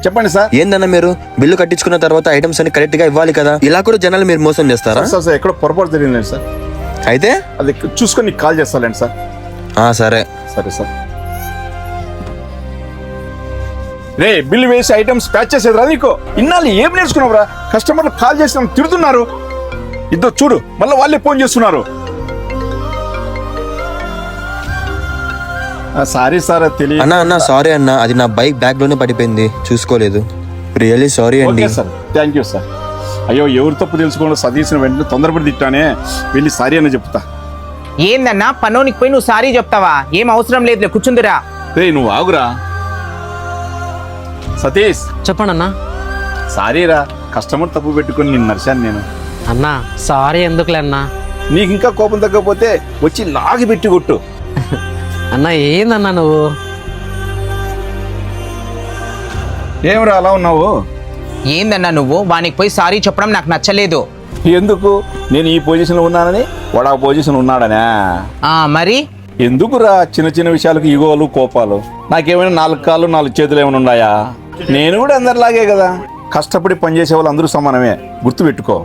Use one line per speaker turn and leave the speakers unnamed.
చెప్పండి సార్.
ఏందన్నా మీరు బిల్లు కట్టించుకున్న తర్వాత ఐటమ్స్ అన్ని కరెక్ట్ గా ఇవ్వాలి కదా, ఇలా కూడా జనాలు మీరు మోసం చేస్తారా?
సార్ ఎక్కడో పొరపాటు జరిగిందండి సార్.
అయితే
అది చూసుకొని నీకు కాల్ చేస్తానండి సార్.
సరే
సరే సార్. రే బిల్లు వేసి ఐటమ్స్ ప్యాక్ చేసేది రా నీకు. ఇన్నాళ్ళు ఏం నేర్చుకున్నావురా? కస్టమర్లు కాల్ చేసి తిడుతున్నారు. ఇద్దరు చూడు మళ్ళీ వాళ్ళే ఫోన్ చేస్తున్నారు. సారీ సార్ తెలియదు.
అన్నా సారీ అన్న, అది నా బైక్ బ్యాగ్ లోనే పడిపోయింది, చూసుకోలేదు. రియల్లీ సారీ అండి.
Sir thank you sir. అయ్యో ఎవరు తప్పు తెలుసుకోండి, సతీష్ని వెంటనే తొందరపడి తిట్టానే, వెళ్ళి సారీ అని చెప్తా.
ఏందన్నా పనోనికి పోయి నువ్వు సారీ చెప్తావా? ఏం అవసరం లేదు, కూర్చుందిరా.
రే నువ్వు ఆగురా. సతీష్
చెప్పండి అన్నా.
సారీ రా, కస్టమర్ తప్పు పెట్టుకుని నిన్ను నడిచాను నేను.
అన్నా సారీ ఎందుకులే అన్నా.
నీకు ఇంకా కోపం తగ్గకపోతే వచ్చి లాగి పెట్టి కొట్టు.
అన్నా ఏందన్నా నువ్వు?
ఏమిరా అలా ఉన్నావు?
ఏందన్నా నువ్వు వానికి పోయి సారీ చెప్పడం నాకు నచ్చలేదు.
ఎందుకు? నేను ఈ పొజిషన్లో ఉన్నానని వాడు ఆ పొజిషన్ ఉన్నాడనే?
మరి
ఎందుకురా చిన్న చిన్న విషయాలకు ఈగోలు కోపాలు? నాకేమైనా 4 కాళ్ళు 4 చేతులు ఏమైనా ఉన్నాయా? నేను కూడా అందరిలాగే కదా. కష్టపడి పనిచేసే వాళ్ళు అందరూ సమానమే, గుర్తుపెట్టుకో.